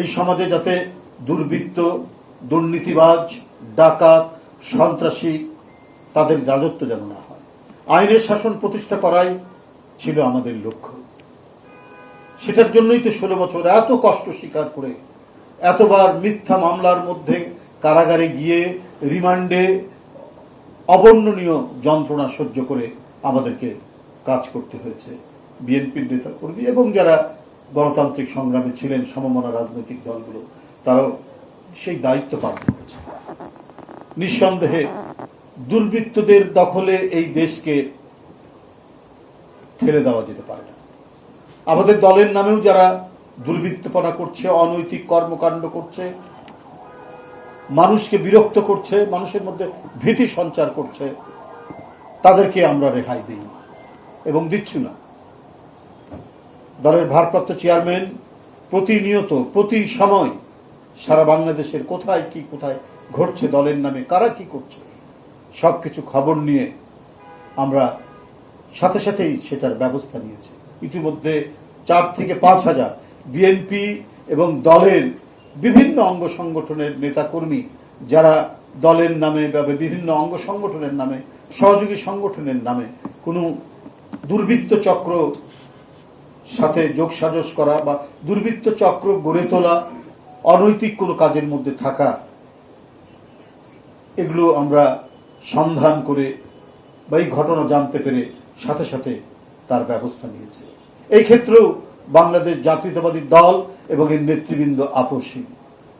এই সমাজে যাতে দুর্বৃত্ত, দুর্নীতিবাজ, ডাকাত, সন্ত্রাসী তাদের রাজত্ব যেন না হয়, আইনের শাসন প্রতিষ্ঠা করাই ছিল আমাদের লক্ষ্য। সেটার জন্যই তো 16 বছর এত কষ্ট স্বীকার করে, এতবার মিথ্যা মামলার মধ্যে কারাগারে গিয়ে রিমান্ডে অবর্ণনীয় যন্ত্রণা সহ্য করে আমাদেরকে কাজ করতে হয়েছে। বিএনপির নেতা কর্মী এবং যারা গণতান্ত্রিক সংগ্রামে ছিলেন, সমমনা রাজনৈতিক দলগুলো, তারাও সেই দায়িত্ব পালন করেছে। নিঃসন্দেহে দুর্বৃত্তদের দখলে এই দেশকে ঠেলে দেওয়া যেতে পারে না। আমাদের দলের নামেও যারা দুর্বৃত্তপনা করছে, অনৈতিক কর্মকাণ্ড করছে, মানুষকে বিরক্ত করছে, মানুষের মধ্যে ভীতি সঞ্চার করছে, তাদেরকে আমরা রেহাই দিই এবং দিচ্ছি না। দলের ভারপ্রাপ্ত চেয়ারম্যান প্রতিনিয়ত, প্রতি সময় সারা বাংলাদেশের কোথায় কি কোথায় ঘটছে, দলের নামে কারা কি করছে, সবকিছু খবর নিয়ে আমরা সাথে সাথেই সেটার ব্যবস্থা নিয়েছি। ইতিমধ্যে 4 থেকে 5 হাজার বিএনপি এবং দলের বিভিন্ন অঙ্গ সংগঠনের নেতাকর্মী যারা দলের নামে বা বিভিন্ন অঙ্গ সংগঠনের নামে, সহযোগী সংগঠনের নামে কোনো দুর্বৃত্ত চক্র সাথে যোগসাজশ করা বা দুর্বৃত্ত চক্র গড়ে তোলা, অনৈতিক কোনো কাজের মধ্যে থাকা, এগুলো আমরা সন্ধান করে বা এই ঘটনা জানতে পেরে সাথে সাথে তার ব্যবস্থা নিয়েছে। এই ক্ষেত্রেও বাংলাদেশ জাতীয়তাবাদী দল এবং এর নেতৃবৃন্দ আপোষহীন।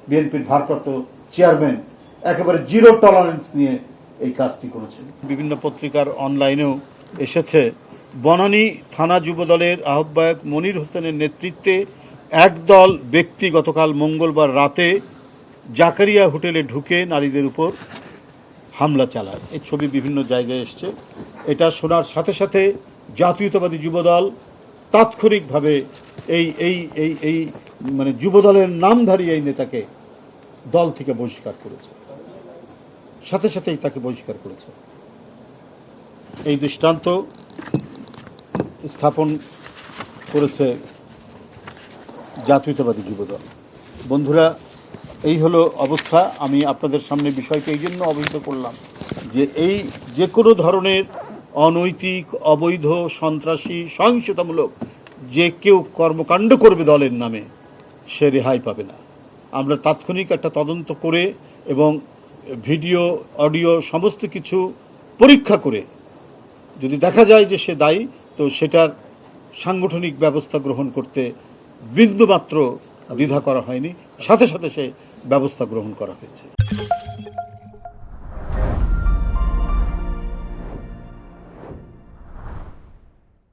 বিএনপির ভারপ্রাপ্ত চেয়ারম্যান একেবারে জিরো টলারেন্স নিয়ে এই কাজটি করেছেন। বিভিন্ন পত্রিকার অনলাইনেও এসেছে, বনানী থানা যুবদলের আহ্বায়ক মনির হোসেনের নেতৃত্বে একদল ব্যক্তি গতকাল মঙ্গলবার রাতে জাকারিয়া হোটেলে ঢুকে নারীদের উপর হামলা চালায়। এই ছবি বিভিন্ন জায়গায় এসছে। এটা শোনার সাথে সাথে জাতীয়তাবাদী যুবদল তাৎক্ষণিকভাবে এই এই এই এই মানে যুবদলের নামধারী এই নেতাকে দল থেকে বহিষ্কার করেছে, সাথে সাথেই তাকে বহিষ্কার করেছে। এই দৃষ্টান্ত স্থাপন করেছে জাতীয়তাবাদী যুবদল। বন্ধুরা, এই হলো অবস্থা। আমি আপনাদের সামনে বিষয়কে এই জন্য অবহিত করলাম যে এই যে কোনো ধরনের অনৈতিক, অবৈধ, সন্ত্রাসী, সহিংসতামূলক যে কেউ কর্মকাণ্ড করবে দলের নামে, সে রেহাই পাবে না। আমরা তাৎক্ষণিক একটা তদন্ত করে এবং ভিডিও, অডিও সমস্ত কিছু পরীক্ষা করে যদি দেখা যায় যে সে দায়ী, তো সেটার সাংগঠনিক ব্যবস্থা গ্রহণ করতে বিন্দুমাত্র দ্বিধা করা হয়নি, সাথে সাথে সে ব্যবস্থা গ্রহণ করা হয়েছে।